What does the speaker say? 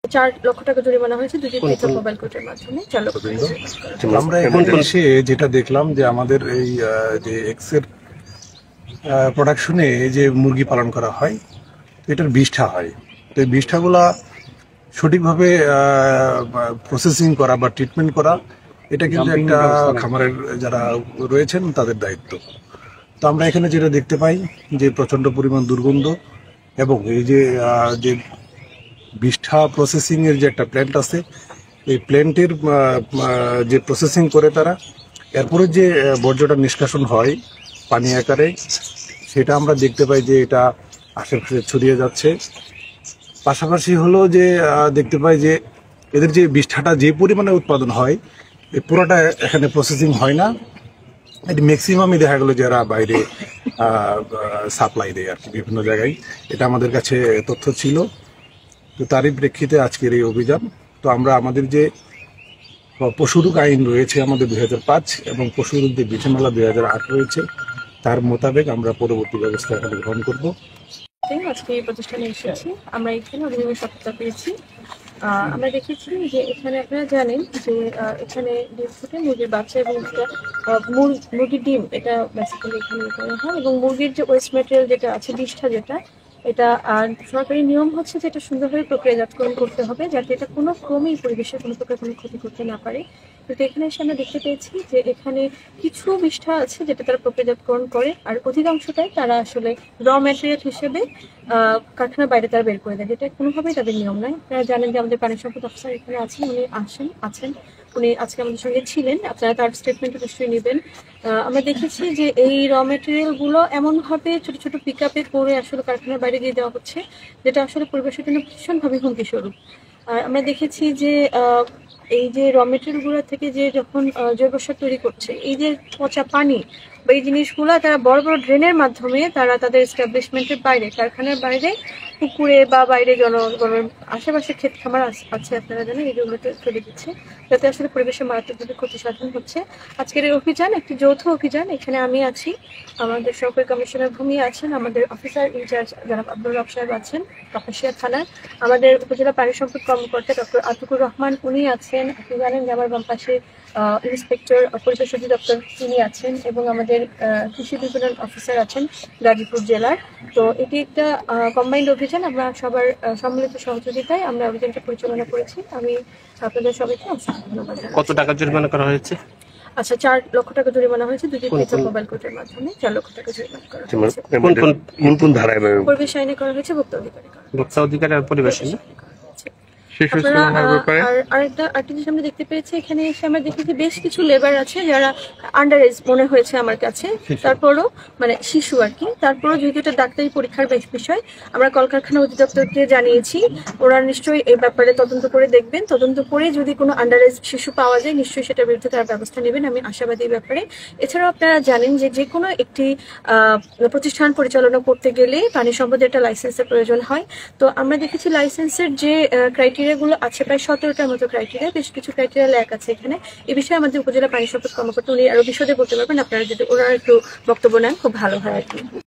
4 লক্ষ টাকা জরিমানা হয়েছে দুটি পৃথক মোবাইল কোর্টের মাধ্যমে। 4 লক্ষ টাকা জরিমানা। আমরা এখন এসে যেটা দেখলাম যে আমাদের এই যে এক্সের প্রোডাকশনে যে মুরগি পালন করা হয় এটার বিষ্ঠা হয়, তো এই বিষ্ঠাগুলা সঠিকভাবে প্রসেসিং করা বা ট্রিটমেন্ট করা এটা কিন্তু একটা খামারের যারা রয়েছেন তাদের দায়িত্ব। তো আমরা এখানে যেটা দেখতে পাই যে প্রচন্ড পরিমাণ দুর্গন্ধ এবং এই যে বিষ্ঠা প্রসেসিং এর যে একটা প্ল্যান্ট আছে এই প্ল্যান্টের যে প্রসেসিং করে তারা এরপরে যে বর্জ্যটা নিষ্কাশন হয় পানি আকারে সেটা আমরা দেখতে পাই যে এটা আশেপাশে ছড়িয়ে যাচ্ছে। পাশাপাশি হলো যে দেখতে পাই যে এদের যে বিষ্ঠাটা যে পরিমাণে উৎপাদন হয় এই পুরোটা এখানে প্রসেসিং হয় না, এটি ম্যাক্সিমামই দেখা গেল যারা বাইরে সাপ্লাই দেয় আর কি বিভিন্ন জায়গায়। এটা আমাদের কাছে তথ্য ছিল, তো তারই প্রেক্ষিতে আজকের এই অভিযান। তো আমরা আমাদের যে পশুরোগ আইন রয়েছে আমাদের 2005 এবং পশুরোগ যে বিধিমালা 2008 রয়েছে তার মোতাবেক আমরা পরবর্তী ব্যবস্থা এখানে গ্রহণ করব। আজকে এই প্রতিষ্ঠানে এসেছি, আমরা এখানে অভিযোগের সত্যতা পেয়েছি। আমরা দেখেছি যে এখানে আপনারা জানেন যে এখানে ডিম ফুটে মুরগির বাচ্চা এবং মুরগির ডিম এটা বেসিক্যালি এখানে করা হয় এবং মুরগির যে ওয়েস্ট ম্যাটেরিয়াল যেটা আছে বিষ্ঠা যেটা এটা সরকারি নিয়ম হচ্ছে যে এটা সুন্দরভাবে প্রক্রিয়াজাতকরণ করতে হবে যাতে এটা কোনো ক্রমেই পরিবেশের কোনো প্রকার কোনো ক্ষতি করতে না পারে। কিন্তু এখানে এসে আমরা দেখতে পেয়েছি যে এখানে কিছু বিষ্ঠা আছে যেটা তারা প্রক্রিয়াজাতকরণ করে আর অধিকাংশটাই তারা আসলে র ম্যাটেরিয়াল হিসেবে কারখানার বাইরে তারা বের করে দেয়, যেটা কোনোভাবেই তাদের নিয়ম নয়। আপনারা জানেন যে আমাদের পানি সম্পদ অফিসার এখানে আছেন, উনি আছেন উনি আজকে আমাদের সঙ্গে ছিলেন, আপনারা তার স্টেটমেন্টও নিশ্চয়ই নেবেন। আমরা দেখেছি যে এই র ম্যাটেরিয়ালগুলো এমনভাবে ছোট ছোট পিক আপে করে আসলে কারখানার বাইরে দিয়ে দেওয়া হচ্ছে যেটা আসলে পরিবেশের জন্য ভীষণভাবে হুমকি স্বরূপ। আর আমরা দেখেছি যে এই যে র মেটেরিয়ালগুলো থেকে যে যখন জৈব সার তৈরি করছে এই যে পচা পানি বা এই জিনিসগুলো তারা বড় বড় ড্রেনের মাধ্যমে তারা তাদের এস্টাবলিশমেন্টের বাইরে কারখানার বাইরে পুকুরে বা বাইরে জনগণের আশেপাশে ক্ষেত খামার আছে আপনারা জানেন এইগুলোতে ফেলে দিচ্ছে যাতে আসলে পরিবেশের মারাত্মকভাবে ক্ষতি সাধন হচ্ছে। আজকের এই অভিযান একটি যৌথ অভিযান, এখানে আমি আছি, আমাদের সহকারী কমিশনার ভূমি আছেন, আমাদের অফিসার ইনচার্জ জনাব আব্দুর রব সাহেব আছেন কাপাসিয়া থানার, আমাদের উপজেলা পানি সম্পদ কর্মকর্তা ডক্টর আতিকুর রহমান উনি আছেন, আপনি জানেন যে আমার বাম পাশে ইন্সপেক্টর পরিবেশ অধিদপ্তর তিনি আছেন এবং আমাদের কৃষি বিপণন অফিসার আছেন গাজীপুর জেলার। তো এটি একটা কম্বাইন্ড অভিযান, আমরা সবার সম্মিলিত সহযোগিতায় আমরা অভিযানটা পরিচালনা করেছি। আমি আপনাদের সবাইকে ধন্যবাদ। কত টাকা জরিমানা করা হয়েছে? আচ্ছা, 4 লক্ষ টাকা জরিমানা হয়েছে দুটি পৃথক মোবাইল কোর্টের মাধ্যমে। 4 লক্ষ টাকা জরিমানা করা হয়েছে। কোন ধারায়? পরিবেশ আইনে করা হয়েছে, ভোক্তা অধিকার আর পরিবেশ আইনে। আরেকটা জিনিস আমরা দেখতে পেয়েছি, এখানে এসে আমরা দেখেছি বেশ কিছু লেবার আছে যারা আন্ডার এজ মনে হয়েছে আমার কাছে, তারপরও মানে শিশু আর কি, তারপরও যেহেতু এটা ডাক্তারি পরীক্ষার বিষয় আমরা কলকারখানা অধিদপ্তরকে জানিয়েছি, ওরা নিশ্চয়ই এই ব্যাপারে তদন্ত করে দেখবেন, তদন্ত করে যদি কোনো আন্ডার এজ শিশু পাওয়া যায় নিশ্চয়ই সেটার বিরুদ্ধে তার ব্যবস্থা নেবেন, আমি আশাবাদী এই ব্যাপারে। এছাড়াও আপনারা জানেন যে কোনো একটি প্রতিষ্ঠান পরিচালনা করতে গেলে পানি সম্পদের একটা লাইসেন্সের প্রয়োজন হয়। তো আমরা দেখেছি লাইসেন্সের যে ক্রাইটেরিয়াগুলো আছে প্রায় 17টার মতো ক্রাইটেরিয়া, বেশ কিছু ক্রাইটেরিয়া ল্যাক আছে এখানে। এই বিষয়ে আমাদের উপজেলা পানি সম্পদ কর্মকর্তা উনি আরো বিশদে বলতে পারবেন, আপনারা যদি ওরা একটু বক্তব্য নেন খুব ভালো হয় আর কি।